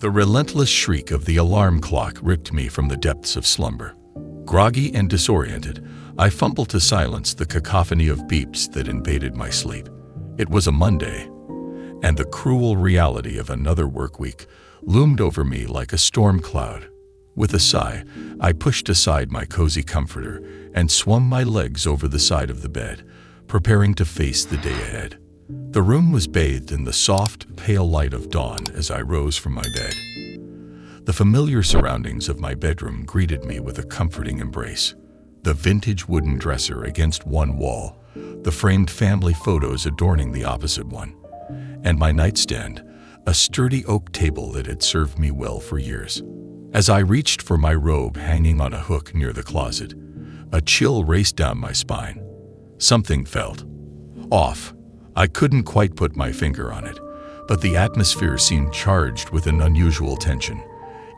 The relentless shriek of the alarm clock ripped me from the depths of slumber. Groggy and disoriented, I fumbled to silence the cacophony of beeps that invaded my sleep. It was a Monday, and the cruel reality of another work week loomed over me like a storm cloud. With a sigh, I pushed aside my cozy comforter and swung my legs over the side of the bed, preparing to face the day ahead. The room was bathed in the soft, pale light of dawn as I rose from my bed. The familiar surroundings of my bedroom greeted me with a comforting embrace. The vintage wooden dresser against one wall, the framed family photos adorning the opposite one, and my nightstand, a sturdy oak table that had served me well for years. As I reached for my robe hanging on a hook near the closet, a chill raced down my spine. Something felt off. I couldn't quite put my finger on it, but the atmosphere seemed charged with an unusual tension.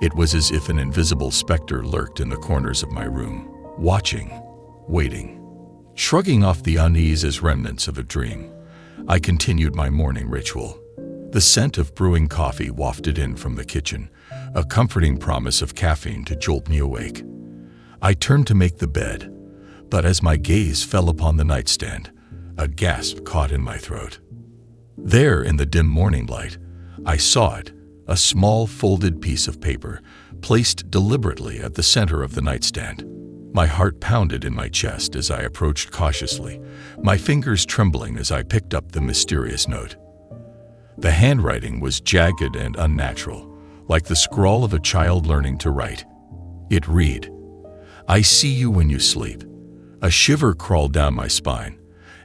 It was as if an invisible specter lurked in the corners of my room, watching, waiting. Shrugging off the unease as remnants of a dream, I continued my morning ritual. The scent of brewing coffee wafted in from the kitchen, a comforting promise of caffeine to jolt me awake. I turned to make the bed, but as my gaze fell upon the nightstand, a gasp caught in my throat. There, in the dim morning light, I saw it, a small folded piece of paper placed deliberately at the center of the nightstand. My heart pounded in my chest as I approached cautiously, my fingers trembling as I picked up the mysterious note. The handwriting was jagged and unnatural, like the scrawl of a child learning to write. It read, "I see you when you sleep." A shiver crawled down my spine,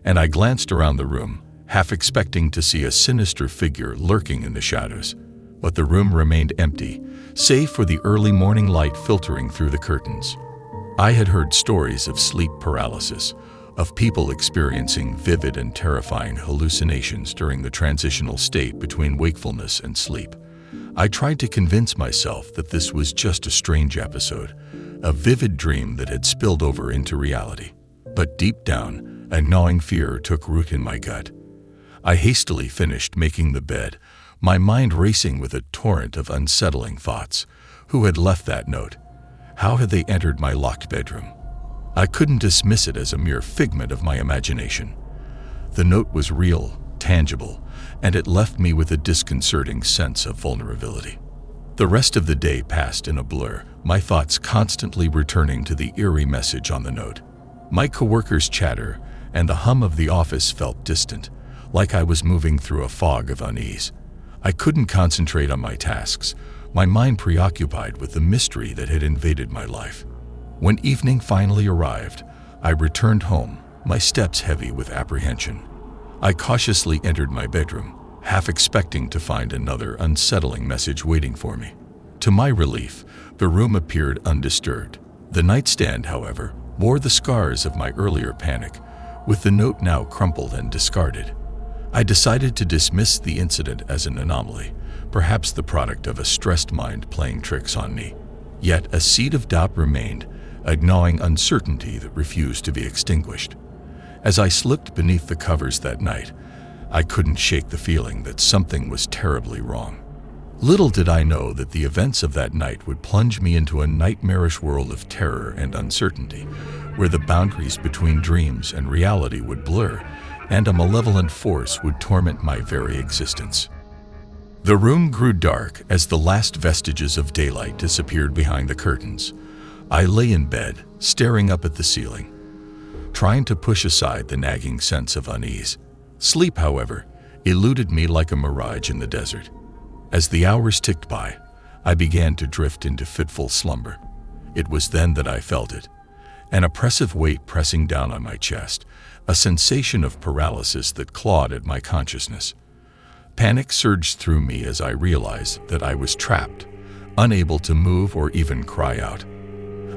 and I glanced around the room, half expecting to see a sinister figure lurking in the shadows. But the room remained empty, save for the early morning light filtering through the curtains. I had heard stories of sleep paralysis, of people experiencing vivid and terrifying hallucinations during the transitional state between wakefulness and sleep. I tried to convince myself that this was just a strange episode, a vivid dream that had spilled over into reality. But deep down, a gnawing fear took root in my gut. I hastily finished making the bed, my mind racing with a torrent of unsettling thoughts. Who had left that note? How had they entered my locked bedroom? I couldn't dismiss it as a mere figment of my imagination. The note was real, tangible, and it left me with a disconcerting sense of vulnerability. The rest of the day passed in a blur, my thoughts constantly returning to the eerie message on the note. My coworkers' chatter and the hum of the office felt distant, like I was moving through a fog of unease. I couldn't concentrate on my tasks, my mind preoccupied with the mystery that had invaded my life. When evening finally arrived, I returned home, my steps heavy with apprehension. I cautiously entered my bedroom, half expecting to find another unsettling message waiting for me. To my relief, the room appeared undisturbed. The nightstand, however, bore the scars of my earlier panic, with the note now crumpled and discarded. I decided to dismiss the incident as an anomaly, perhaps the product of a stressed mind playing tricks on me. Yet a seed of doubt remained, a gnawing uncertainty that refused to be extinguished. As I slipped beneath the covers that night, I couldn't shake the feeling that something was terribly wrong. Little did I know that the events of that night would plunge me into a nightmarish world of terror and uncertainty, where the boundaries between dreams and reality would blur, and a malevolent force would torment my very existence. The room grew dark as the last vestiges of daylight disappeared behind the curtains. I lay in bed, staring up at the ceiling, trying to push aside the nagging sense of unease. Sleep, however, eluded me like a mirage in the desert. As the hours ticked by, I began to drift into fitful slumber. It was then that I felt it, an oppressive weight pressing down on my chest, a sensation of paralysis that clawed at my consciousness. Panic surged through me as I realized that I was trapped, unable to move or even cry out.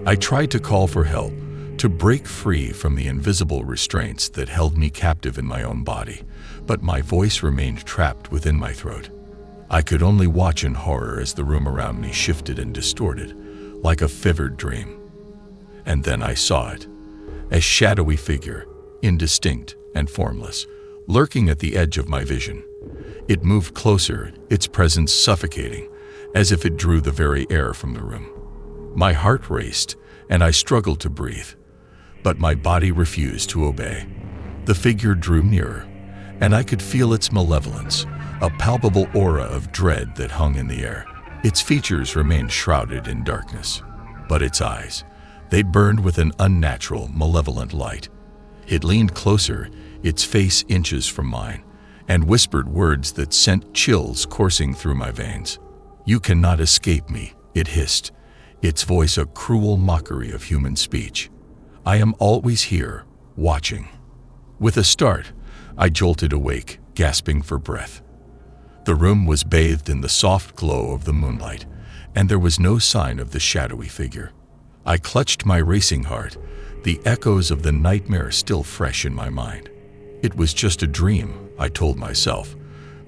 I tried to call for help, to break free from the invisible restraints that held me captive in my own body, but my voice remained trapped within my throat. I could only watch in horror as the room around me shifted and distorted, like a fevered dream. And then I saw it, a shadowy figure, indistinct and formless, lurking at the edge of my vision. It moved closer, its presence suffocating, as if it drew the very air from the room. My heart raced, and I struggled to breathe, but my body refused to obey. The figure drew nearer, and I could feel its malevolence, a palpable aura of dread that hung in the air. Its features remained shrouded in darkness, but its eyes, they burned with an unnatural, malevolent light. It leaned closer, its face inches from mine, and whispered words that sent chills coursing through my veins. "You cannot escape me," it hissed, its voice a cruel mockery of human speech. "I am always here, watching." With a start, I jolted awake, gasping for breath. The room was bathed in the soft glow of the moonlight, and there was no sign of the shadowy figure. I clutched my racing heart, the echoes of the nightmare still fresh in my mind. It was just a dream, I told myself,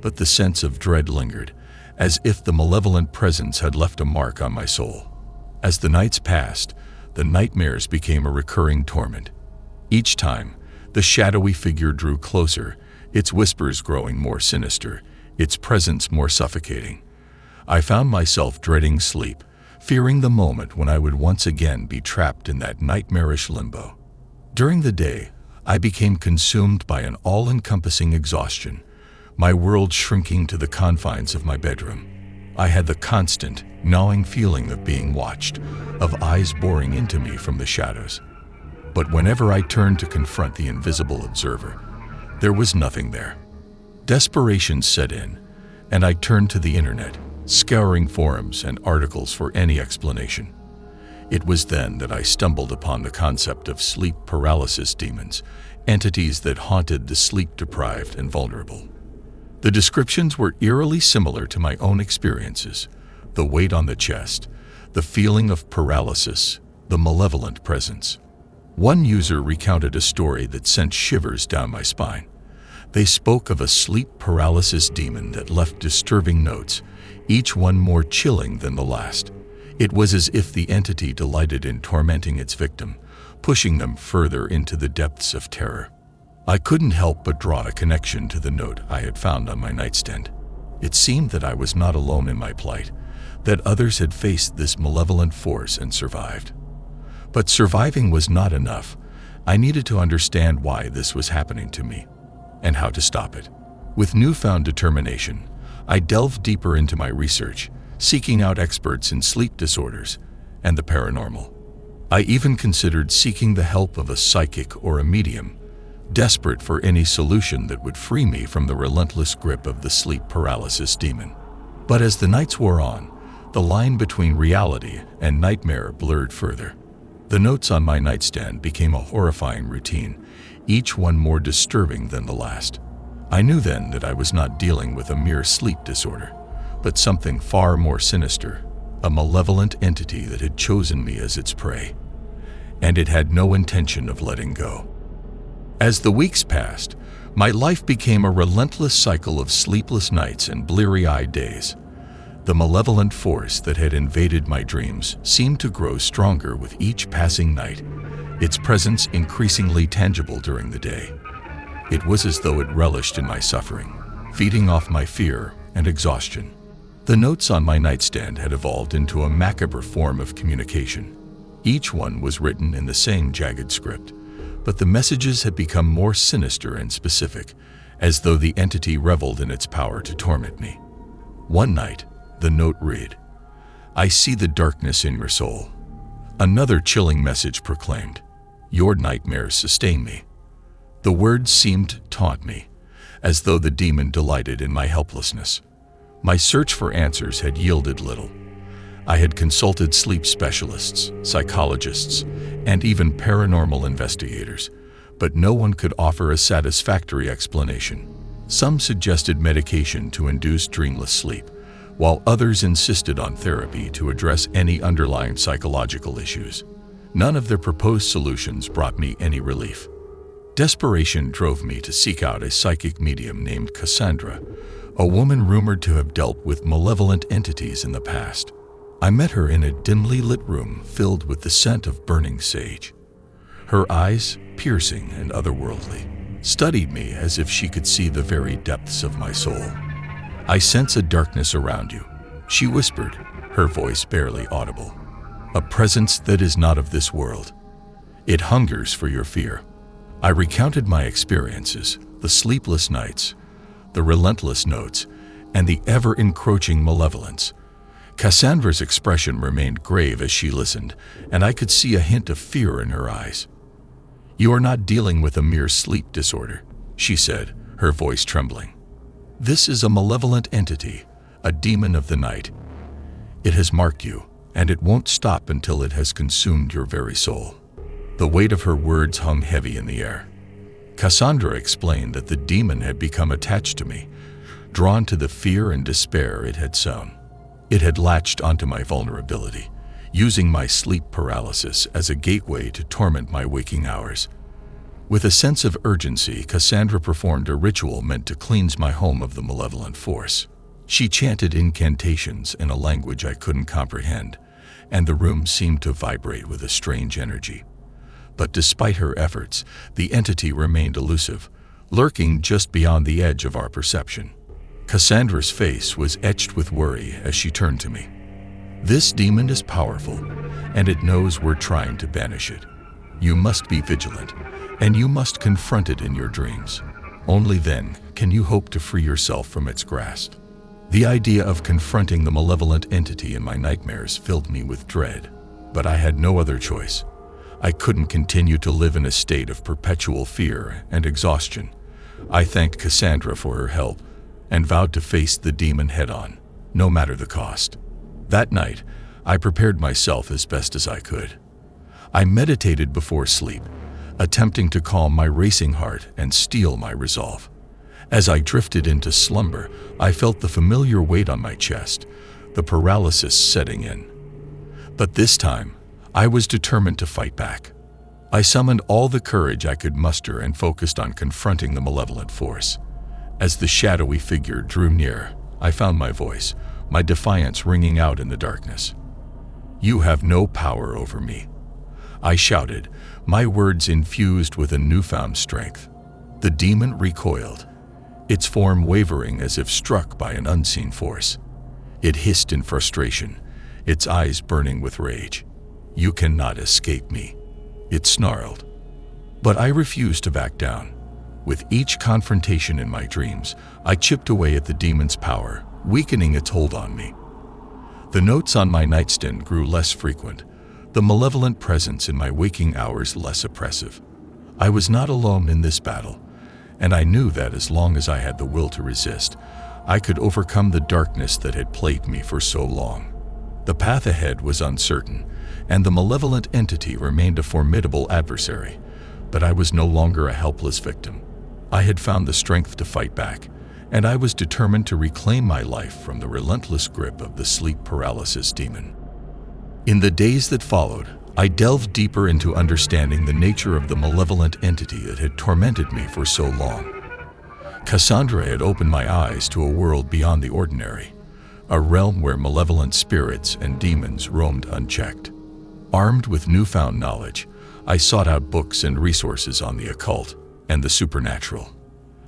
but the sense of dread lingered, as if the malevolent presence had left a mark on my soul. As the nights passed, the nightmares became a recurring torment. Each time, the shadowy figure drew closer, its whispers growing more sinister, its presence more suffocating. I found myself dreading sleep, fearing the moment when I would once again be trapped in that nightmarish limbo. During the day, I became consumed by an all-encompassing exhaustion, my world shrinking to the confines of my bedroom. I had the constant, gnawing feeling of being watched, of eyes boring into me from the shadows. But whenever I turned to confront the invisible observer, there was nothing there. Desperation set in, and I turned to the internet, scouring forums and articles for any explanation. It was then that I stumbled upon the concept of sleep paralysis demons, entities that haunted the sleep-deprived and vulnerable. The descriptions were eerily similar to my own experiences: the weight on the chest, the feeling of paralysis, the malevolent presence. One user recounted a story that sent shivers down my spine. They spoke of a sleep paralysis demon that left disturbing notes, each one more chilling than the last. It was as if the entity delighted in tormenting its victim, pushing them further into the depths of terror. I couldn't help but draw a connection to the note I had found on my nightstand. It seemed that I was not alone in my plight, that others had faced this malevolent force and survived. But surviving was not enough. I needed to understand why this was happening to me, and how to stop it. With newfound determination, I delved deeper into my research, seeking out experts in sleep disorders and the paranormal. I even considered seeking the help of a psychic or a medium, desperate for any solution that would free me from the relentless grip of the sleep paralysis demon. But as the nights wore on, the line between reality and nightmare blurred further. The notes on my nightstand became a horrifying routine, each one more disturbing than the last. I knew then that I was not dealing with a mere sleep disorder, but something far more sinister, a malevolent entity that had chosen me as its prey, and it had no intention of letting go. As the weeks passed, my life became a relentless cycle of sleepless nights and bleary-eyed days. The malevolent force that had invaded my dreams seemed to grow stronger with each passing night, its presence increasingly tangible during the day. It was as though it relished in my suffering, feeding off my fear and exhaustion. The notes on my nightstand had evolved into a macabre form of communication. Each one was written in the same jagged script, but the messages had become more sinister and specific, as though the entity reveled in its power to torment me. One night, the note read, "I see the darkness in your soul." Another chilling message proclaimed, "Your nightmares sustain me." The words seemed to taunt me, as though the demon delighted in my helplessness. My search for answers had yielded little. I had consulted sleep specialists, psychologists, and even paranormal investigators, but no one could offer a satisfactory explanation. Some suggested medication to induce dreamless sleep, while others insisted on therapy to address any underlying psychological issues. None of their proposed solutions brought me any relief. Desperation drove me to seek out a psychic medium named Cassandra, a woman rumored to have dealt with malevolent entities in the past. I met her in a dimly lit room filled with the scent of burning sage. Her eyes, piercing and otherworldly, studied me as if she could see the very depths of my soul. "I sense a darkness around you," she whispered, her voice barely audible. "A presence that is not of this world. It hungers for your fear." I recounted my experiences, the sleepless nights, the relentless notes, and the ever-encroaching malevolence. Cassandra's expression remained grave as she listened, and I could see a hint of fear in her eyes. "You are not dealing with a mere sleep disorder," she said, her voice trembling. "This is a malevolent entity, a demon of the night. It has marked you, and it won't stop until it has consumed your very soul." The weight of her words hung heavy in the air. Cassandra explained that the demon had become attached to me, drawn to the fear and despair it had sown. It had latched onto my vulnerability, using my sleep paralysis as a gateway to torment my waking hours. With a sense of urgency, Cassandra performed a ritual meant to cleanse my home of the malevolent force. She chanted incantations in a language I couldn't comprehend, and the room seemed to vibrate with a strange energy. But despite her efforts, the entity remained elusive, lurking just beyond the edge of our perception. Cassandra's face was etched with worry as she turned to me. "This demon is powerful, and it knows we're trying to banish it. You must be vigilant, and you must confront it in your dreams. Only then can you hope to free yourself from its grasp." The idea of confronting the malevolent entity in my nightmares filled me with dread, but I had no other choice. I couldn't continue to live in a state of perpetual fear and exhaustion. I thanked Cassandra for her help and vowed to face the demon head-on, no matter the cost. That night, I prepared myself as best as I could. I meditated before sleep, attempting to calm my racing heart and steel my resolve. As I drifted into slumber, I felt the familiar weight on my chest, the paralysis setting in. But this time, I was determined to fight back. I summoned all the courage I could muster and focused on confronting the malevolent force. As the shadowy figure drew near, I found my voice, my defiance ringing out in the darkness. "You have no power over me," I shouted, my words infused with a newfound strength. The demon recoiled, its form wavering as if struck by an unseen force. It hissed in frustration, its eyes burning with rage. "You cannot escape me," it snarled. But I refused to back down. With each confrontation in my dreams, I chipped away at the demon's power, weakening its hold on me. The notes on my nightstand grew less frequent, the malevolent presence in my waking hours less oppressive. I was not alone in this battle, and I knew that as long as I had the will to resist, I could overcome the darkness that had plagued me for so long. The path ahead was uncertain, and the malevolent entity remained a formidable adversary, but I was no longer a helpless victim. I had found the strength to fight back, and I was determined to reclaim my life from the relentless grip of the sleep paralysis demon. In the days that followed, I delved deeper into understanding the nature of the malevolent entity that had tormented me for so long. Cassandra had opened my eyes to a world beyond the ordinary, a realm where malevolent spirits and demons roamed unchecked. Armed with newfound knowledge, I sought out books and resources on the occult and the supernatural.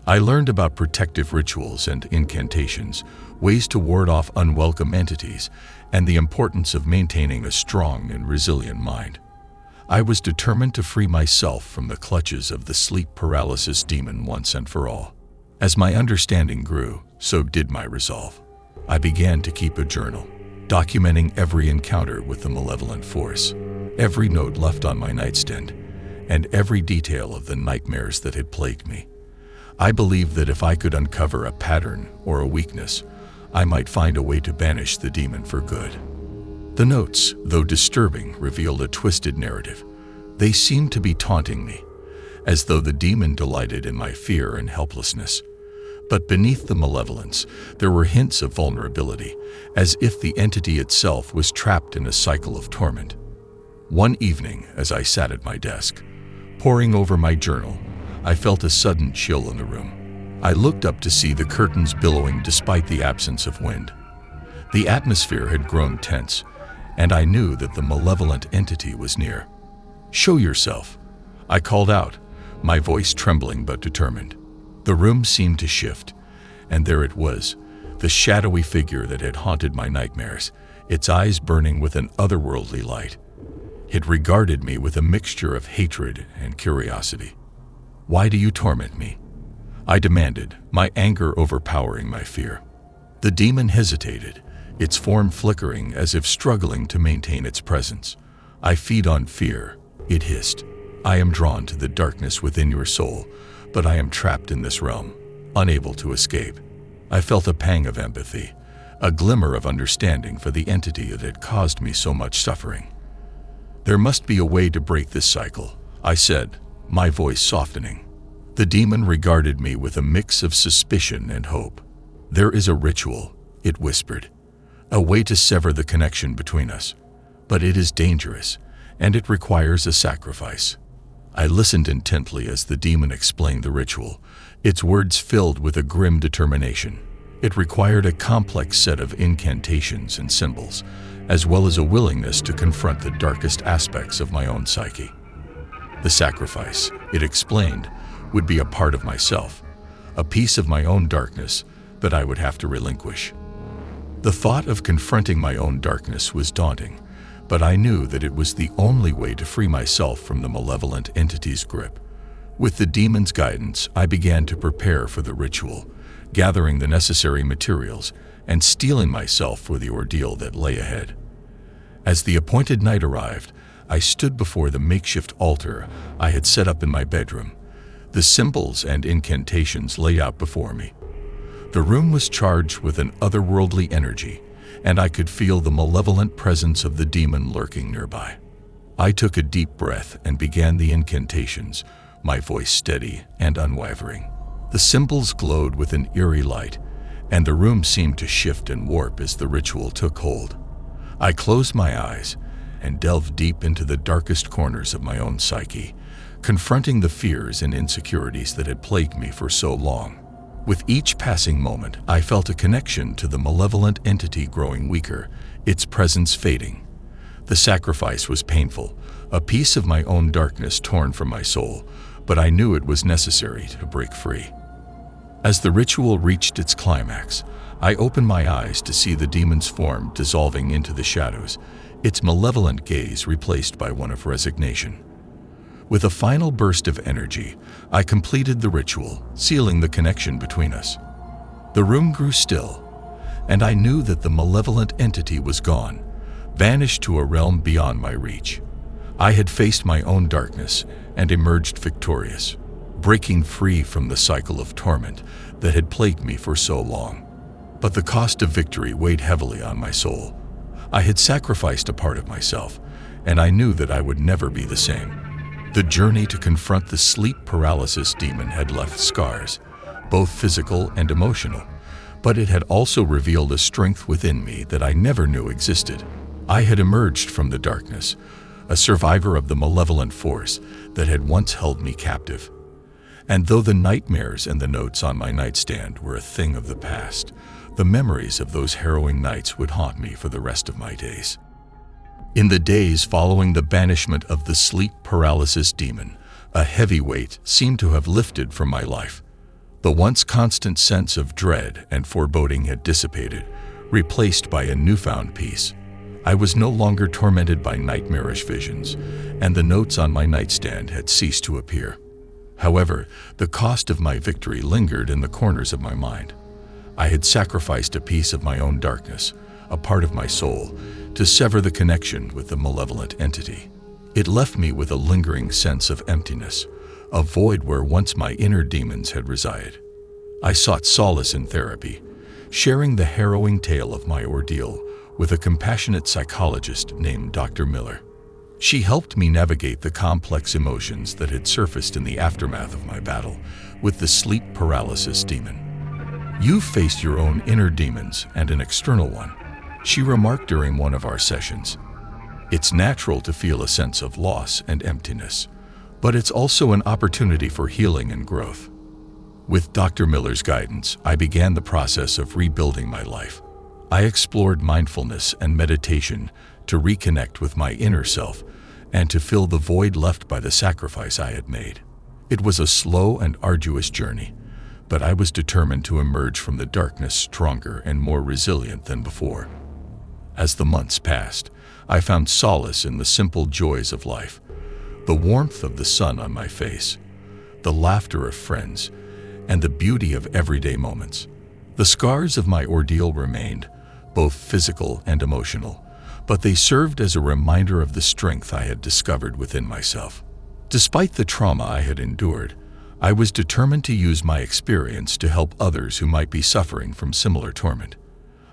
I learned about protective rituals and incantations, ways to ward off unwelcome entities, and the importance of maintaining a strong and resilient mind. I was determined to free myself from the clutches of the sleep paralysis demon once and for all. As my understanding grew, so did my resolve. I began to keep a journal, documenting every encounter with the malevolent force, every note left on my nightstand, and every detail of the nightmares that had plagued me. I believed that if I could uncover a pattern or a weakness, I might find a way to banish the demon for good. The notes, though disturbing, revealed a twisted narrative. They seemed to be taunting me, as though the demon delighted in my fear and helplessness. But beneath the malevolence, there were hints of vulnerability, as if the entity itself was trapped in a cycle of torment. One evening, as I sat at my desk, poring over my journal, I felt a sudden chill in the room. I looked up to see the curtains billowing despite the absence of wind. The atmosphere had grown tense, and I knew that the malevolent entity was near. "Show yourself," I called out, my voice trembling but determined. The room seemed to shift, and there it was, the shadowy figure that had haunted my nightmares, its eyes burning with an otherworldly light. It regarded me with a mixture of hatred and curiosity. "Why do you torment me?" I demanded, my anger overpowering my fear. The demon hesitated, its form flickering as if struggling to maintain its presence. "I feed on fear," it hissed. "I am drawn to the darkness within your soul, but I am trapped in this realm, unable to escape." I felt a pang of empathy, a glimmer of understanding for the entity that had caused me so much suffering. "There must be a way to break this cycle," I said, my voice softening. The demon regarded me with a mix of suspicion and hope. "There is a ritual," it whispered, "a way to sever the connection between us. But it is dangerous, and it requires a sacrifice." I listened intently as the demon explained the ritual, its words filled with a grim determination. It required a complex set of incantations and symbols, as well as a willingness to confront the darkest aspects of my own psyche. The sacrifice, it explained, would be a part of myself, a piece of my own darkness that I would have to relinquish. The thought of confronting my own darkness was daunting, but I knew that it was the only way to free myself from the malevolent entity's grip. With the demon's guidance, I began to prepare for the ritual, gathering the necessary materials and steeling myself for the ordeal that lay ahead. As the appointed night arrived, I stood before the makeshift altar I had set up in my bedroom, the symbols and incantations laid out before me. The room was charged with an otherworldly energy, and I could feel the malevolent presence of the demon lurking nearby. I took a deep breath and began the incantations, my voice steady and unwavering. The symbols glowed with an eerie light, and the room seemed to shift and warp as the ritual took hold. I closed my eyes and delved deep into the darkest corners of my own psyche, confronting the fears and insecurities that had plagued me for so long. With each passing moment, I felt a connection to the malevolent entity growing weaker, its presence fading. The sacrifice was painful, a piece of my own darkness torn from my soul, but I knew it was necessary to break free. As the ritual reached its climax, I opened my eyes to see the demon's form dissolving into the shadows, its malevolent gaze replaced by one of resignation. With a final burst of energy, I completed the ritual, sealing the connection between us. The room grew still, and I knew that the malevolent entity was gone, vanished to a realm beyond my reach. I had faced my own darkness and emerged victorious, breaking free from the cycle of torment that had plagued me for so long. But the cost of victory weighed heavily on my soul. I had sacrificed a part of myself, and I knew that I would never be the same. The journey to confront the sleep paralysis demon had left scars, both physical and emotional, but it had also revealed a strength within me that I never knew existed. I had emerged from the darkness, a survivor of the malevolent force that had once held me captive. And though the nightmares and the notes on my nightstand were a thing of the past, the memories of those harrowing nights would haunt me for the rest of my days. In the days following the banishment of the sleep paralysis demon, a heavy weight seemed to have lifted from my life. The once constant sense of dread and foreboding had dissipated, replaced by a newfound peace. I was no longer tormented by nightmarish visions, and the notes on my nightstand had ceased to appear. However, the cost of my victory lingered in the corners of my mind. I had sacrificed a piece of my own darkness, a part of my soul, to sever the connection with the malevolent entity. It left me with a lingering sense of emptiness, a void where once my inner demons had resided. I sought solace in therapy, sharing the harrowing tale of my ordeal with a compassionate psychologist named Dr. Miller. She helped me navigate the complex emotions that had surfaced in the aftermath of my battle with the sleep paralysis demon. "You've faced your own inner demons and an external one," she remarked during one of our sessions. "It's natural to feel a sense of loss and emptiness, but it's also an opportunity for healing and growth." With Dr. Miller's guidance, I began the process of rebuilding my life. I explored mindfulness and meditation to reconnect with my inner self and to fill the void left by the sacrifice I had made. It was a slow and arduous journey, but I was determined to emerge from the darkness stronger and more resilient than before. As the months passed, I found solace in the simple joys of life, the warmth of the sun on my face, the laughter of friends, and the beauty of everyday moments. The scars of my ordeal remained, both physical and emotional, but they served as a reminder of the strength I had discovered within myself. Despite the trauma I had endured, I was determined to use my experience to help others who might be suffering from similar torment.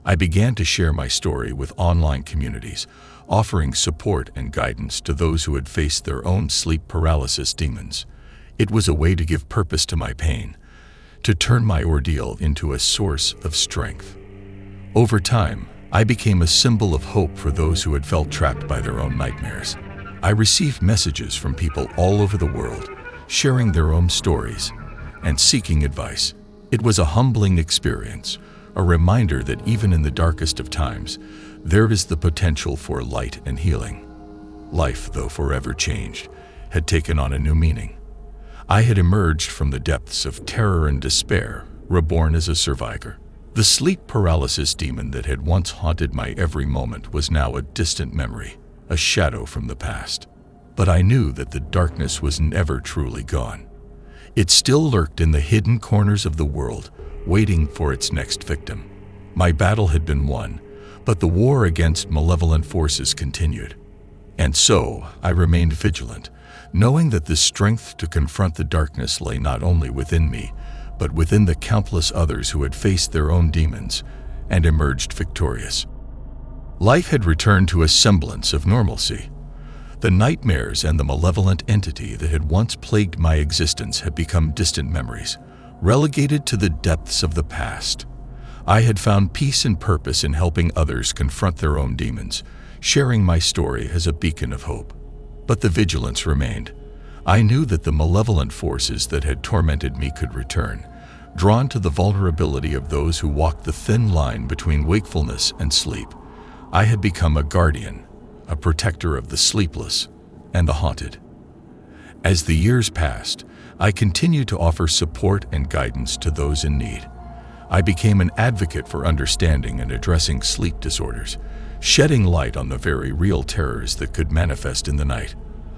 I began to share my story with online communities, offering support and guidance to those who had faced their own sleep paralysis demons. It was a way to give purpose to my pain, to turn my ordeal into a source of strength. Over time, I became a symbol of hope for those who had felt trapped by their own nightmares. I received messages from people all over the world, sharing their own stories and seeking advice. It was a humbling experience, a reminder that even in the darkest of times, there is the potential for light and healing. Life, though forever changed, had taken on a new meaning. I had emerged from the depths of terror and despair, reborn as a survivor. The sleep paralysis demon that had once haunted my every moment was now a distant memory, a shadow from the past. But I knew that the darkness was never truly gone. It still lurked in the hidden corners of the world, waiting for its next victim. My battle had been won, but the war against malevolent forces continued. And so I remained vigilant, knowing that the strength to confront the darkness lay not only within me, but within the countless others who had faced their own demons and emerged victorious. Life had returned to a semblance of normalcy. The nightmares and the malevolent entity that had once plagued my existence had become distant memories, relegated to the depths of the past. I had found peace and purpose in helping others confront their own demons, sharing my story as a beacon of hope. But the vigilance remained. I knew that the malevolent forces that had tormented me could return, drawn to the vulnerability of those who walked the thin line between wakefulness and sleep. I had become a guardian, a protector of the sleepless and the haunted. As the years passed, I continued to offer support and guidance to those in need. I became an advocate for understanding and addressing sleep disorders, shedding light on the very real terrors that could manifest in the night.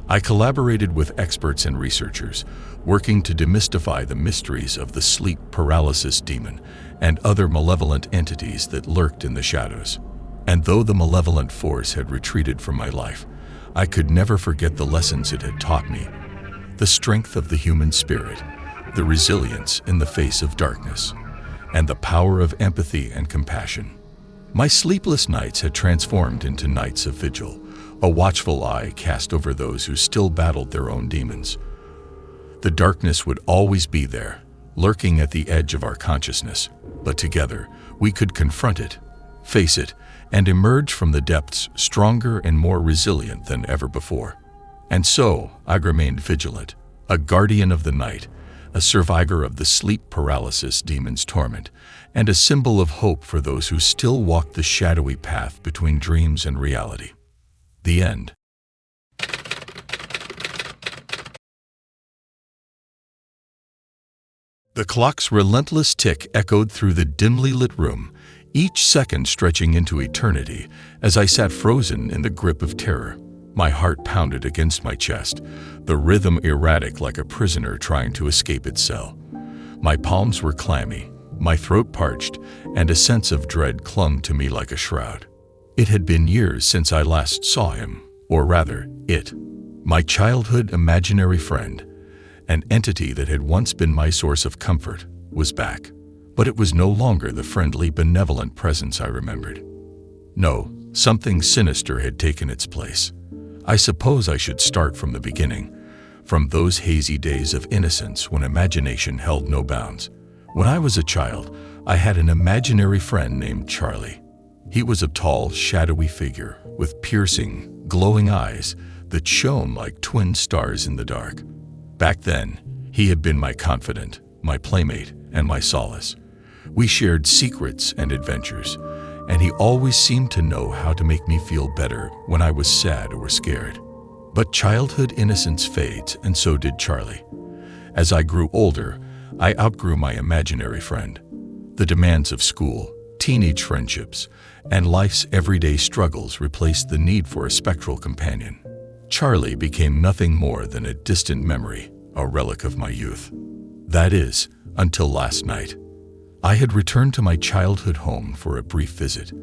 I collaborated with experts and researchers, working to demystify the mysteries of the sleep paralysis demon and other malevolent entities that lurked in the shadows. And though the malevolent force had retreated from my life, I could never forget the lessons it had taught me: the strength of the human spirit, the resilience in the face of darkness, and the power of empathy and compassion. My sleepless nights had transformed into nights of vigil, a watchful eye cast over those who still battled their own demons. The darkness would always be there, lurking at the edge of our consciousness, but together we could confront it, face it, and emerge from the depths stronger and more resilient than ever before. And so I remained vigilant, a guardian of the night, a survivor of the sleep paralysis demon's torment, and a symbol of hope for those who still walk the shadowy path between dreams and reality. The end. The clock's relentless tick echoed through the dimly lit room, each second stretching into eternity as I sat frozen in the grip of terror. My heart pounded against my chest, the rhythm erratic like a prisoner trying to escape its cell. My palms were clammy, my throat parched, and a sense of dread clung to me like a shroud. It had been years since I last saw him, or rather, it. My childhood imaginary friend, an entity that had once been my source of comfort, was back. But it was no longer the friendly, benevolent presence I remembered. No, something sinister had taken its place. I suppose I should start from the beginning, from those hazy days of innocence when imagination held no bounds. When I was a child, I had an imaginary friend named Charlie. He was a tall, shadowy figure with piercing, glowing eyes that shone like twin stars in the dark. Back then, he had been my confidant, my playmate, and my solace. We shared secrets and adventures, and he always seemed to know how to make me feel better when I was sad or scared. But childhood innocence fades, and so did Charlie. As I grew older, I outgrew my imaginary friend. The demands of school, teenage friendships, and life's everyday struggles replaced the need for a spectral companion. Charlie became nothing more than a distant memory, a relic of my youth. That is, until last night. I had returned to my childhood home for a brief visit.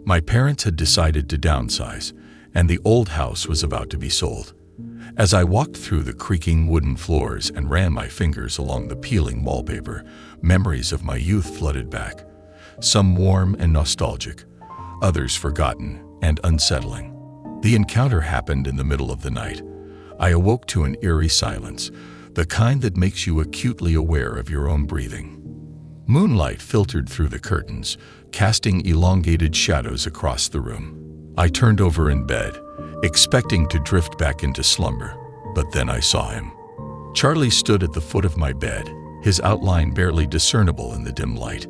My parents had decided to downsize, and the old house was about to be sold. As I walked through the creaking wooden floors and ran my fingers along the peeling wallpaper, memories of my youth flooded back. Some warm and nostalgic, others forgotten and unsettling. The encounter happened in the middle of the night. I awoke to an eerie silence, the kind that makes you acutely aware of your own breathing. Moonlight filtered through the curtains, casting elongated shadows across the room. I turned over in bed, expecting to drift back into slumber, but then I saw him. Charlie stood at the foot of my bed, his outline barely discernible in the dim light.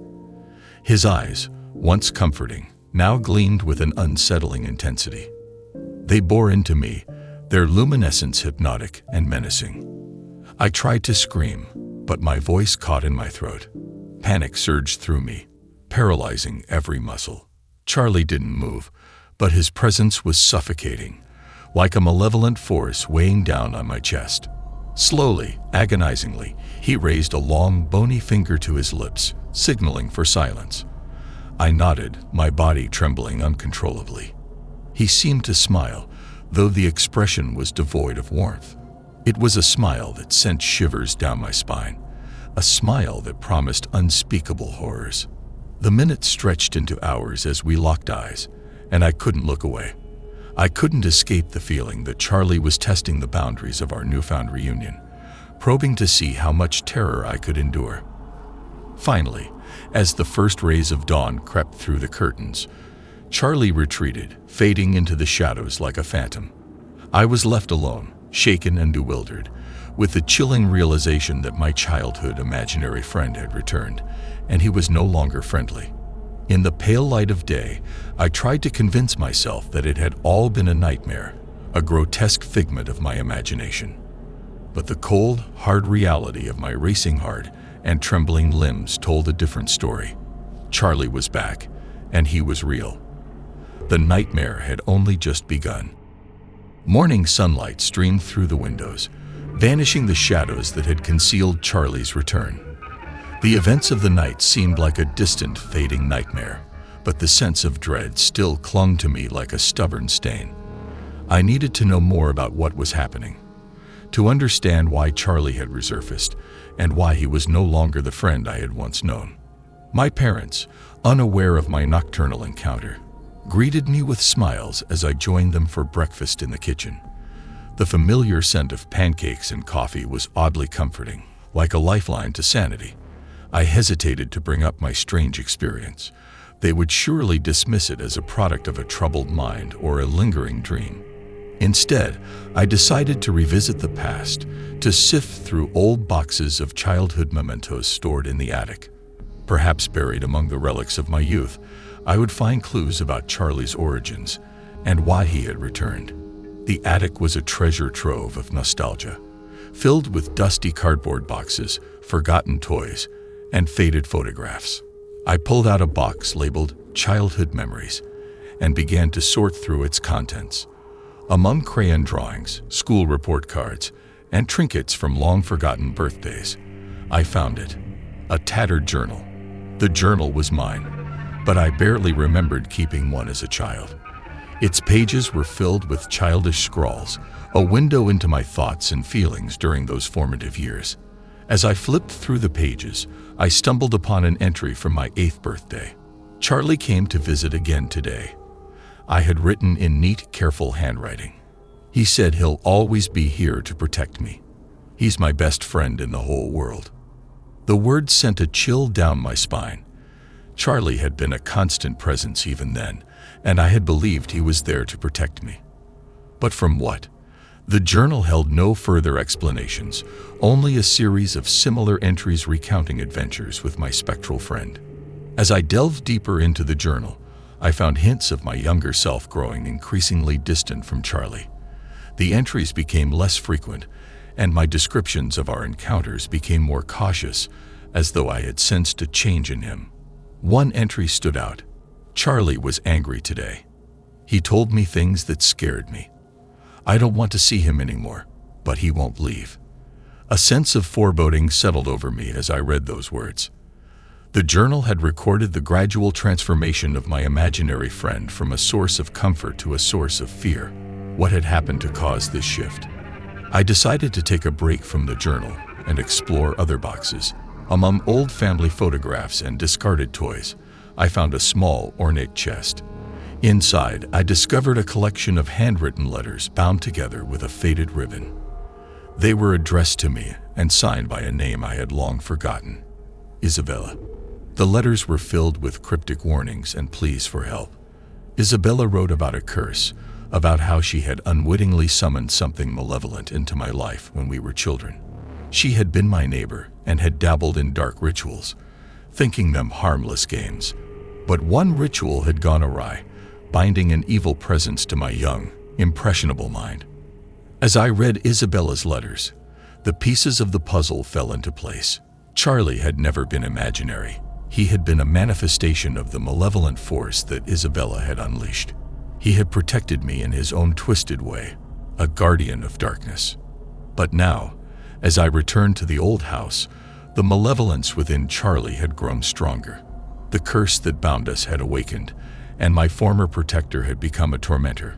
His eyes, once comforting, now gleamed with an unsettling intensity. They bore into me, their luminescence hypnotic and menacing. I tried to scream, but my voice caught in my throat. Panic surged through me, paralyzing every muscle. Charlie didn't move, but his presence was suffocating, like a malevolent force weighing down on my chest. Slowly, agonizingly, he raised a long, bony finger to his lips, signaling for silence. I nodded, my body trembling uncontrollably. He seemed to smile, though the expression was devoid of warmth. It was a smile that sent shivers down my spine, a smile that promised unspeakable horrors. The minutes stretched into hours as we locked eyes, and I couldn't look away. I couldn't escape the feeling that Charlie was testing the boundaries of our newfound reunion, probing to see how much terror I could endure. Finally, as the first rays of dawn crept through the curtains, Charlie retreated, fading into the shadows like a phantom. I was left alone, shaken and bewildered, with the chilling realization that my childhood imaginary friend had returned, and he was no longer friendly. In the pale light of day, I tried to convince myself that it had all been a nightmare, a grotesque figment of my imagination. But the cold, hard reality of my racing heart and trembling limbs told a different story. Charlie was back, and he was real. The nightmare had only just begun. Morning sunlight streamed through the windows, vanishing the shadows that had concealed Charlie's return. The events of the night seemed like a distant, fading nightmare, but the sense of dread still clung to me like a stubborn stain. I needed to know more about what was happening, to understand why Charlie had resurfaced, and why he was no longer the friend I had once known. My parents, unaware of my nocturnal encounter, greeted me with smiles as I joined them for breakfast in the kitchen. The familiar scent of pancakes and coffee was oddly comforting, like a lifeline to sanity. I hesitated to bring up my strange experience. They would surely dismiss it as a product of a troubled mind or a lingering dream. Instead, I decided to revisit the past, to sift through old boxes of childhood mementos stored in the attic. Perhaps buried among the relics of my youth, I would find clues about Charlie's origins and why he had returned. The attic was a treasure trove of nostalgia, filled with dusty cardboard boxes, forgotten toys, and faded photographs. I pulled out a box labeled Childhood Memories and began to sort through its contents. Among crayon drawings, school report cards, and trinkets from long-forgotten birthdays, I found it, a tattered journal. The journal was mine, but I barely remembered keeping one as a child. Its pages were filled with childish scrawls, a window into my thoughts and feelings during those formative years. As I flipped through the pages, I stumbled upon an entry from my 8th birthday. Charlie came to visit again today. I had written in neat, careful handwriting. He said he'll always be here to protect me. He's my best friend in the whole world. The words sent a chill down my spine. Charlie had been a constant presence even then, and I had believed he was there to protect me. But from what? The journal held no further explanations, only a series of similar entries recounting adventures with my spectral friend. As I delved deeper into the journal, I found hints of my younger self growing increasingly distant from Charlie. The entries became less frequent, and my descriptions of our encounters became more cautious, as though I had sensed a change in him. One entry stood out. Charlie was angry today. He told me things that scared me. I don't want to see him anymore, but he won't leave. A sense of foreboding settled over me as I read those words. The journal had recorded the gradual transformation of my imaginary friend from a source of comfort to a source of fear. What had happened to cause this shift? I decided to take a break from the journal and explore other boxes. Among old family photographs and discarded toys, I found a small, ornate chest. Inside, I discovered a collection of handwritten letters bound together with a faded ribbon. They were addressed to me and signed by a name I had long forgotten: Isabella. The letters were filled with cryptic warnings and pleas for help. Isabella wrote about a curse, about how she had unwittingly summoned something malevolent into my life when we were children. She had been my neighbor and had dabbled in dark rituals, thinking them harmless games. But one ritual had gone awry, binding an evil presence to my young, impressionable mind. As I read Isabella's letters, the pieces of the puzzle fell into place. Charlie had never been imaginary. He had been a manifestation of the malevolent force that Isabella had unleashed. He had protected me in his own twisted way, a guardian of darkness. But now, as I returned to the old house, the malevolence within Charlie had grown stronger. The curse that bound us had awakened, and my former protector had become a tormentor.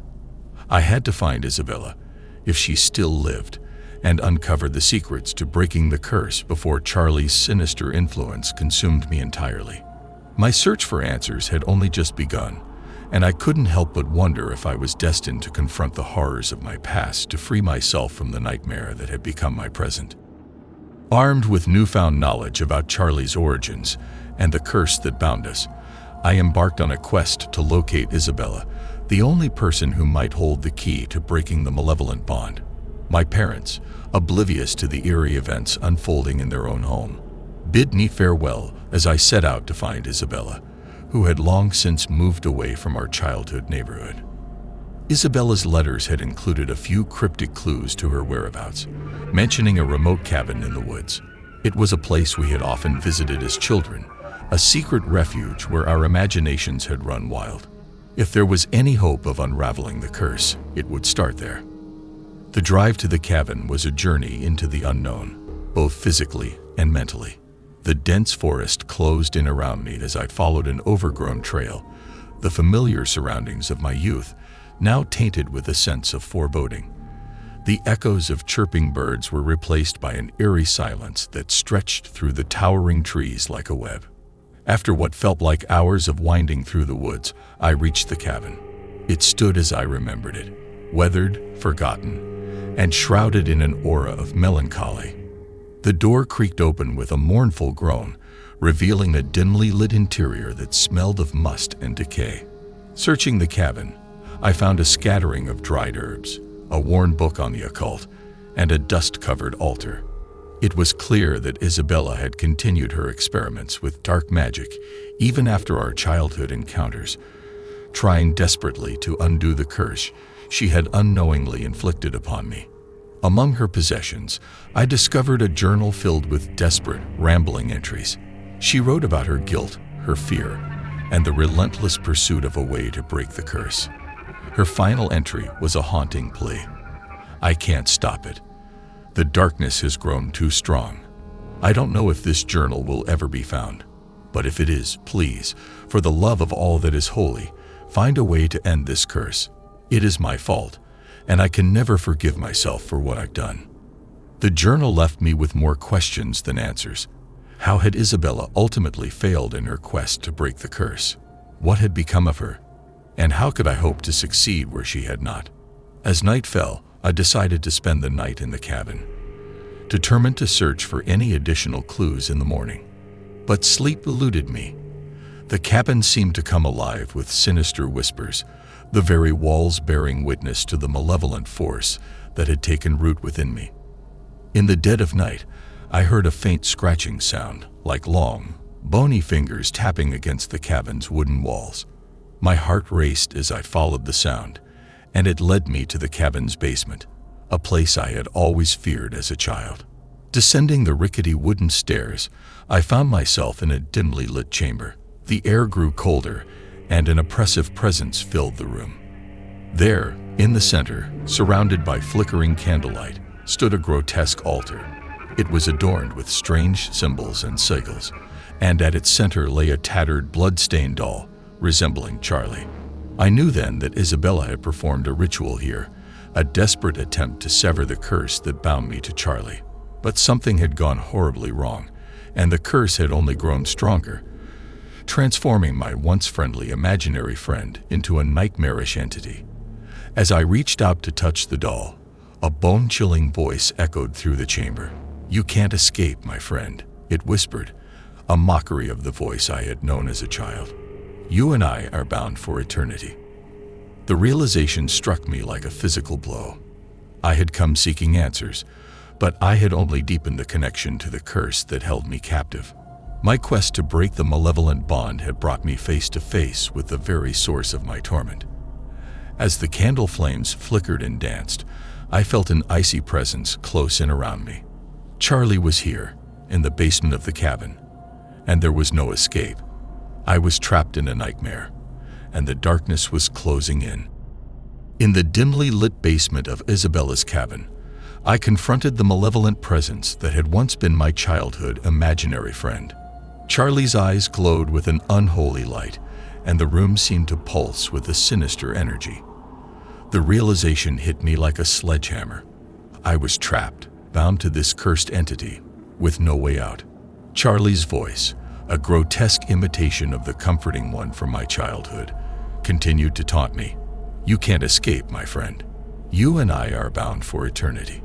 I had to find Isabella, if she still lived, and uncover the secrets to breaking the curse before Charlie's sinister influence consumed me entirely. My search for answers had only just begun, and I couldn't help but wonder if I was destined to confront the horrors of my past to free myself from the nightmare that had become my present. Armed with newfound knowledge about Charlie's origins and the curse that bound us, I embarked on a quest to locate Isabella, the only person who might hold the key to breaking the malevolent bond. My parents, oblivious to the eerie events unfolding in their own home, bid me farewell as I set out to find Isabella, who had long since moved away from our childhood neighborhood. Isabella's letters had included a few cryptic clues to her whereabouts, mentioning a remote cabin in the woods. It was a place we had often visited as children, a secret refuge where our imaginations had run wild. If there was any hope of unraveling the curse, it would start there. The drive to the cabin was a journey into the unknown, both physically and mentally. The dense forest closed in around me as I followed an overgrown trail, the familiar surroundings of my youth now tainted with a sense of foreboding. The echoes of chirping birds were replaced by an eerie silence that stretched through the towering trees like a web. After what felt like hours of winding through the woods, I reached the cabin. It stood as I remembered it, weathered, forgotten, and shrouded in an aura of melancholy. The door creaked open with a mournful groan, revealing a dimly lit interior that smelled of must and decay. Searching the cabin, I found a scattering of dried herbs, a worn book on the occult, and a dust-covered altar. It was clear that Isabella had continued her experiments with dark magic even after our childhood encounters, trying desperately to undo the curse she had unknowingly inflicted upon me. Among her possessions, I discovered a journal filled with desperate, rambling entries. She wrote about her guilt, her fear, and the relentless pursuit of a way to break the curse. Her final entry was a haunting plea. "I can't stop it. The darkness has grown too strong. I don't know if this journal will ever be found, but if it is, please, for the love of all that is holy, find a way to end this curse. It is my fault, and I can never forgive myself for what I've done." The journal left me with more questions than answers. How had Isabella ultimately failed in her quest to break the curse? What had become of her? And how could I hope to succeed where she had not? As night fell, I decided to spend the night in the cabin, determined to search for any additional clues in the morning. But sleep eluded me. The cabin seemed to come alive with sinister whispers, the very walls bearing witness to the malevolent force that had taken root within me. In the dead of night, I heard a faint scratching sound, like long, bony fingers tapping against the cabin's wooden walls. My heart raced as I followed the sound, and it led me to the cabin's basement, a place I had always feared as a child. Descending the rickety wooden stairs, I found myself in a dimly lit chamber. The air grew colder, and an oppressive presence filled the room. There, in the center, surrounded by flickering candlelight, stood a grotesque altar. It was adorned with strange symbols and sigils, and at its center lay a tattered, blood-stained doll, resembling Charlie. I knew then that Isabella had performed a ritual here, a desperate attempt to sever the curse that bound me to Charlie. But something had gone horribly wrong, and the curse had only grown stronger, transforming my once friendly imaginary friend into a nightmarish entity. As I reached out to touch the doll, a bone-chilling voice echoed through the chamber. "You can't escape, my friend," it whispered, a mockery of the voice I had known as a child. "You and I are bound for eternity." The realization struck me like a physical blow. I had come seeking answers, but I had only deepened the connection to the curse that held me captive. My quest to break the malevolent bond had brought me face to face with the very source of my torment. As the candle flames flickered and danced, I felt an icy presence close in around me. Charlie was here, in the basement of the cabin, and there was no escape. I was trapped in a nightmare, and the darkness was closing in. In the dimly lit basement of Isabella's cabin, I confronted the malevolent presence that had once been my childhood imaginary friend. Charlie's eyes glowed with an unholy light, and the room seemed to pulse with a sinister energy. The realization hit me like a sledgehammer. I was trapped, bound to this cursed entity, with no way out. Charlie's voice, a grotesque imitation of the comforting one from my childhood, continued to taunt me. "You can't escape, my friend. You and I are bound for eternity."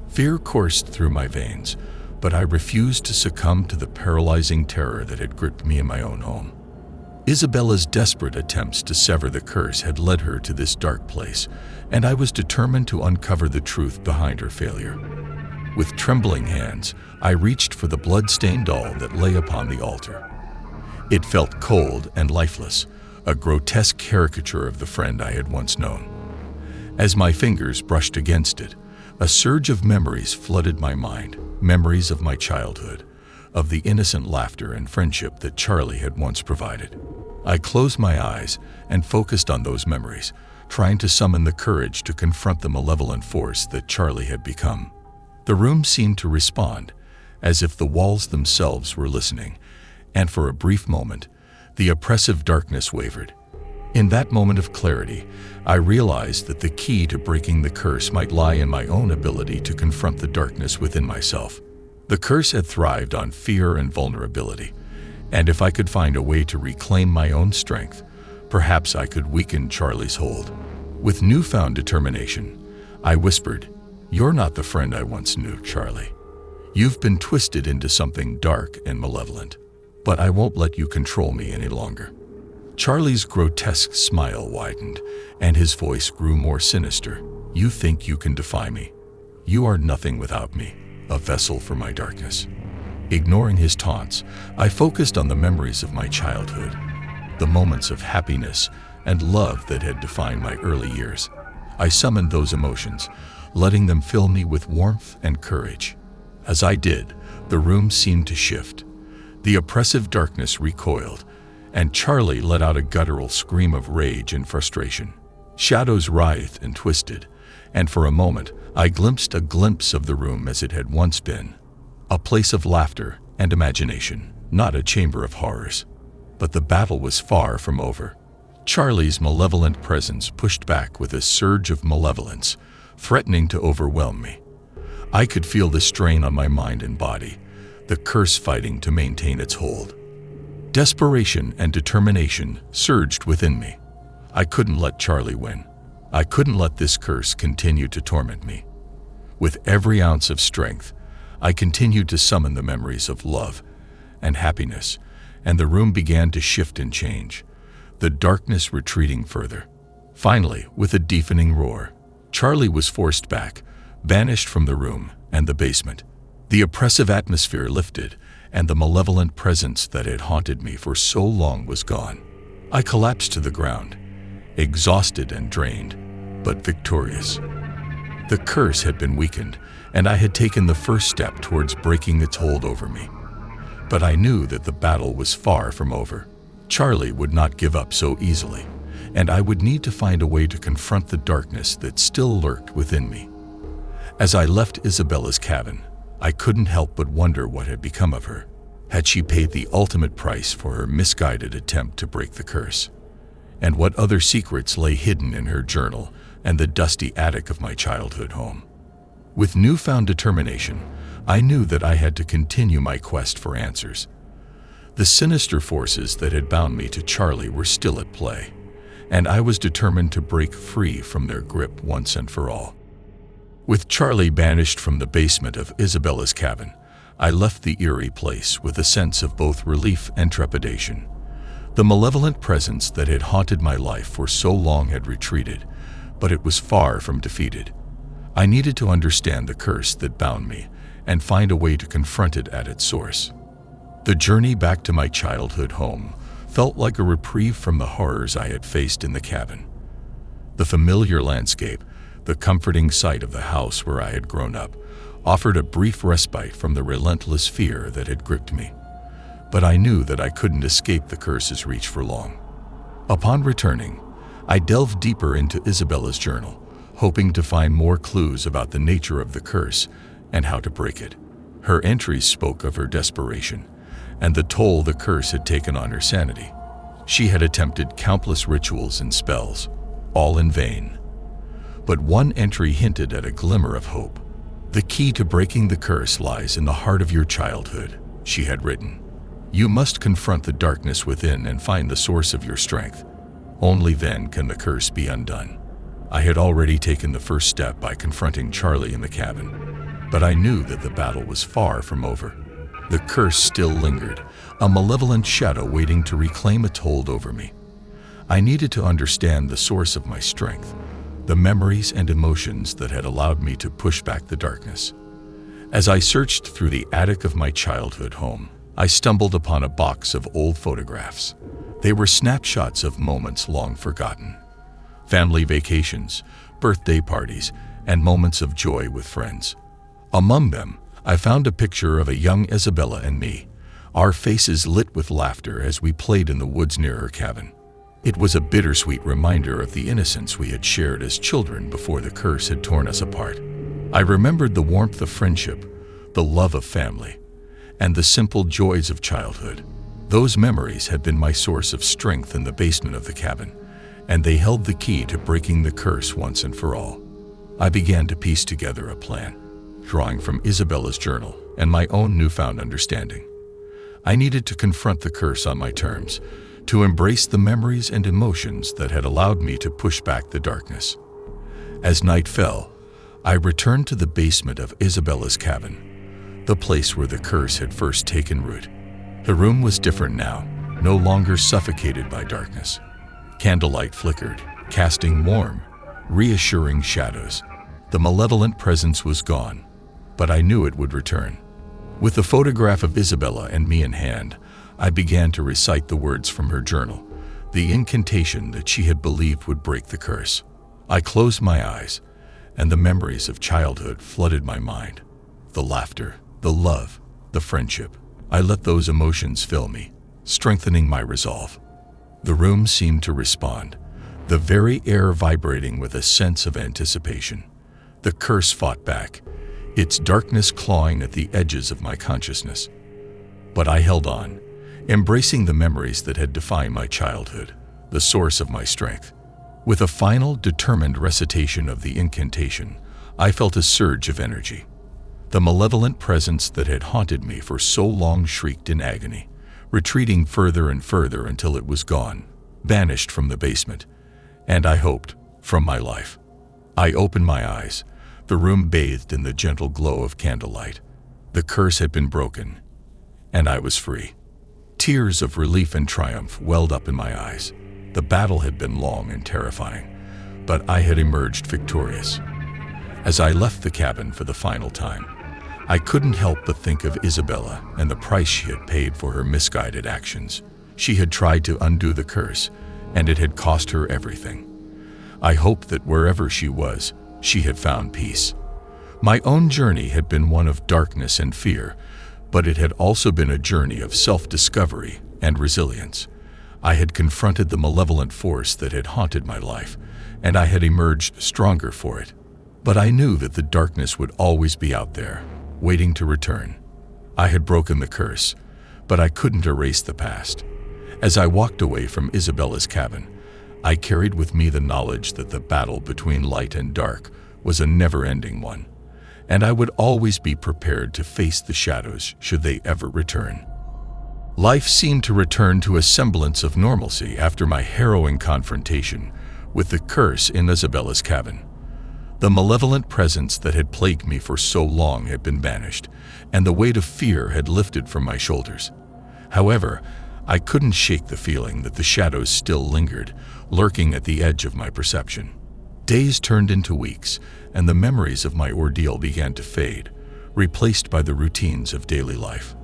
Fear coursed through my veins, but I refused to succumb to the paralyzing terror that had gripped me in my own home. Isabella's desperate attempts to sever the curse had led her to this dark place, and I was determined to uncover the truth behind her failure. With trembling hands, I reached for the blood-stained doll that lay upon the altar. It felt cold and lifeless, a grotesque caricature of the friend I had once known. As my fingers brushed against it, a surge of memories flooded my mind, memories of my childhood, of the innocent laughter and friendship that Charlie had once provided. I closed my eyes and focused on those memories, trying to summon the courage to confront the malevolent force that Charlie had become. The room seemed to respond, as if the walls themselves were listening, and for a brief moment, the oppressive darkness wavered. In that moment of clarity, I realized that the key to breaking the curse might lie in my own ability to confront the darkness within myself. The curse had thrived on fear and vulnerability, and if I could find a way to reclaim my own strength, perhaps I could weaken Charlie's hold. With newfound determination, I whispered, "You're not the friend I once knew, Charlie. You've been twisted into something dark and malevolent, but I won't let you control me any longer." Charlie's grotesque smile widened, and his voice grew more sinister. "You think you can defy me? You are nothing without me, a vessel for my darkness." Ignoring his taunts, I focused on the memories of my childhood, the moments of happiness and love that had defined my early years. I summoned those emotions, letting them fill me with warmth and courage. As I did, the room seemed to shift. The oppressive darkness recoiled, and Charlie let out a guttural scream of rage and frustration. Shadows writhed and twisted, and for a moment I glimpsed a glimpse of the room as it had once been, a place of laughter and imagination, not a chamber of horrors. But the battle was far from over. Charlie's malevolent presence pushed back with a surge of malevolence, threatening to overwhelm me. I could feel the strain on my mind and body, the curse fighting to maintain its hold. Desperation and determination surged within me. I couldn't let Charlie win. I couldn't let this curse continue to torment me. With every ounce of strength, I continued to summon the memories of love and happiness, and the room began to shift and change, the darkness retreating further. Finally, with a deafening roar, Charlie was forced back, banished from the room and the basement. The oppressive atmosphere lifted, and the malevolent presence that had haunted me for so long was gone. I collapsed to the ground, exhausted and drained, but victorious. The curse had been weakened, and I had taken the first step towards breaking its hold over me. But I knew that the battle was far from over. Charlie would not give up so easily, and I would need to find a way to confront the darkness that still lurked within me. As I left Isabella's cabin, I couldn't help but wonder what had become of her. Had she paid the ultimate price for her misguided attempt to break the curse? And what other secrets lay hidden in her journal and the dusty attic of my childhood home? With newfound determination, I knew that I had to continue my quest for answers. The sinister forces that had bound me to Charlie were still at play, and I was determined to break free from their grip once and for all. With Charlie banished from the basement of Isabella's cabin, I left the eerie place with a sense of both relief and trepidation. The malevolent presence that had haunted my life for so long had retreated, but it was far from defeated. I needed to understand the curse that bound me and find a way to confront it at its source. The journey back to my childhood home felt like a reprieve from the horrors I had faced in the cabin. The familiar landscape, the comforting sight of the house where I had grown up, offered a brief respite from the relentless fear that had gripped me. But I knew that I couldn't escape the curse's reach for long. Upon returning, I delved deeper into Isabella's journal, hoping to find more clues about the nature of the curse and how to break it. Her entries spoke of her desperation and the toll the curse had taken on her sanity. She had attempted countless rituals and spells, all in vain. But one entry hinted at a glimmer of hope. "The key to breaking the curse lies in the heart of your childhood," she had written. "You must confront the darkness within and find the source of your strength. Only then can the curse be undone." I had already taken the first step by confronting Charlie in the cabin, but I knew that the battle was far from over. The curse still lingered, a malevolent shadow waiting to reclaim its hold over me. I needed to understand the source of my strength, the memories and emotions that had allowed me to push back the darkness. As I searched through the attic of my childhood home, I stumbled upon a box of old photographs. They were snapshots of moments long forgotten. Family vacations, birthday parties, and moments of joy with friends. Among them, I found a picture of a young Isabella and me, our faces lit with laughter as we played in the woods near her cabin. It was a bittersweet reminder of the innocence we had shared as children before the curse had torn us apart. I remembered the warmth of friendship, the love of family, and the simple joys of childhood. Those memories had been my source of strength in the basement of the cabin, and they held the key to breaking the curse once and for all. I began to piece together a plan, drawing from Isabella's journal and my own newfound understanding. I needed to confront the curse on my terms, to embrace the memories and emotions that had allowed me to push back the darkness. As night fell, I returned to the basement of Isabella's cabin, the place where the curse had first taken root. The room was different now, no longer suffocated by darkness. Candlelight flickered, casting warm, reassuring shadows. The malevolent presence was gone, but I knew it would return. With the photograph of Isabella and me in hand, I began to recite the words from her journal, the incantation that she had believed would break the curse. I closed my eyes, and the memories of childhood flooded my mind. The laughter, the love, the friendship. I let those emotions fill me, strengthening my resolve. The room seemed to respond, the very air vibrating with a sense of anticipation. The curse fought back, its darkness clawing at the edges of my consciousness. But I held on, embracing the memories that had defined my childhood, the source of my strength. With a final, determined recitation of the incantation, I felt a surge of energy. The malevolent presence that had haunted me for so long shrieked in agony, retreating further and further until it was gone, banished from the basement, and I hoped, from my life. I opened my eyes, the room bathed in the gentle glow of candlelight. The curse had been broken, and I was free. Tears of relief and triumph welled up in my eyes. The battle had been long and terrifying, but I had emerged victorious. As I left the cabin for the final time, I couldn't help but think of Isabella and the price she had paid for her misguided actions. She had tried to undo the curse, and it had cost her everything. I hoped that wherever she was, She had found peace. My own journey had been one of darkness and fear, but it had also been a journey of self-discovery and resilience. I had confronted the malevolent force that had haunted my life, and I had emerged stronger for it. But I knew that the darkness would always be out there, waiting to return. I had broken the curse, but I couldn't erase the past. As I walked away from Isabella's cabin, I carried with me the knowledge that the battle between light and dark was a never-ending one, and I would always be prepared to face the shadows should they ever return. Life seemed to return to a semblance of normalcy after my harrowing confrontation with the curse in Isabella's cabin. The malevolent presence that had plagued me for so long had been banished, and the weight of fear had lifted from my shoulders. However, I couldn't shake the feeling that the shadows still lingered, lurking at the edge of my perception. Days turned into weeks, and the memories of my ordeal began to fade, replaced by the routines of daily life.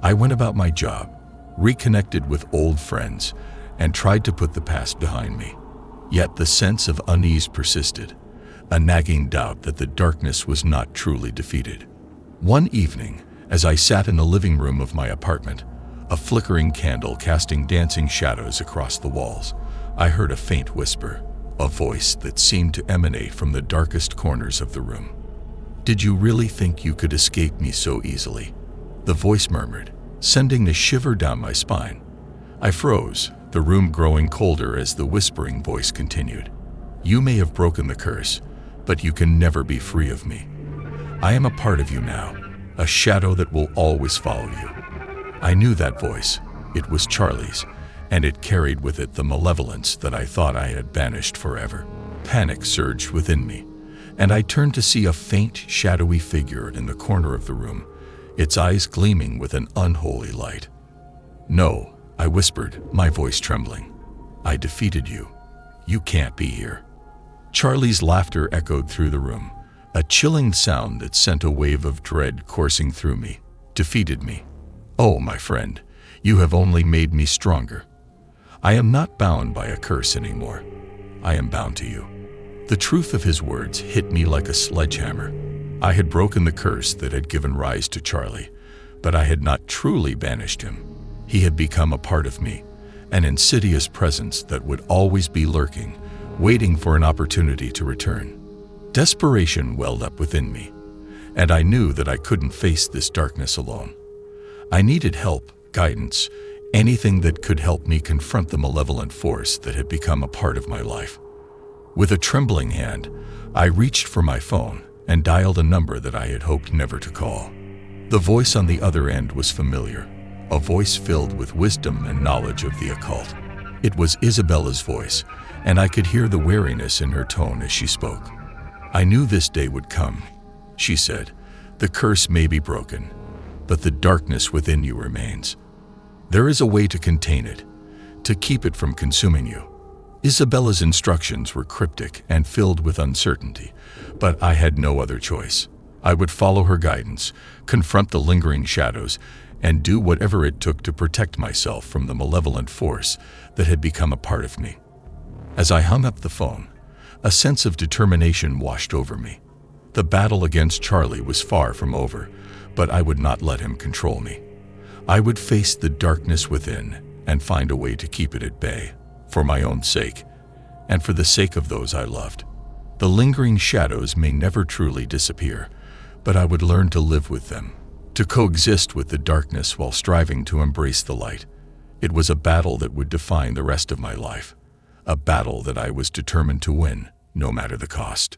I went about my job, reconnected with old friends, and tried to put the past behind me. Yet the sense of unease persisted, a nagging doubt that the darkness was not truly defeated. One evening, as I sat in the living room of my apartment, a flickering candle casting dancing shadows across the walls, I heard a faint whisper, a voice that seemed to emanate from the darkest corners of the room. "Did you really think you could escape me so easily?" the voice murmured, sending a shiver down my spine. I froze, the room growing colder as the whispering voice continued. "You may have broken the curse, but you can never be free of me. I am a part of you now, a shadow that will always follow you." I knew that voice. It was Charlie's, and it carried with it the malevolence that I thought I had banished forever. Panic surged within me, and I turned to see a faint, shadowy figure in the corner of the room, its eyes gleaming with an unholy light. "No," I whispered, my voice trembling. "I defeated you. You can't be here." Charlie's laughter echoed through the room, a chilling sound that sent a wave of dread coursing through me. "Defeated me? Oh, my friend, you have only made me stronger. I am not bound by a curse anymore. I am bound to you." The truth of his words hit me like a sledgehammer. I had broken the curse that had given rise to Charlie, but I had not truly banished him. He had become a part of me, an insidious presence that would always be lurking, waiting for an opportunity to return. Desperation welled up within me, and I knew that I couldn't face this darkness alone. I needed help, guidance, anything that could help me confront the malevolent force that had become a part of my life. With a trembling hand, I reached for my phone and dialed a number that I had hoped never to call. The voice on the other end was familiar, a voice filled with wisdom and knowledge of the occult. It was Isabella's voice, and I could hear the wariness in her tone as she spoke. "I knew this day would come," she said. "The curse may be broken, but the darkness within you remains. There is a way to contain it, to keep it from consuming you." Isabella's instructions were cryptic and filled with uncertainty, but I had no other choice. I would follow her guidance, confront the lingering shadows, and do whatever it took to protect myself from the malevolent force that had become a part of me. As I hung up the phone, a sense of determination washed over me. The battle against Charlie was far from over, but I would not let him control me. I would face the darkness within and find a way to keep it at bay, for my own sake, and for the sake of those I loved. The lingering shadows may never truly disappear, but I would learn to live with them, to coexist with the darkness while striving to embrace the light. It was a battle that would define the rest of my life, a battle that I was determined to win, no matter the cost.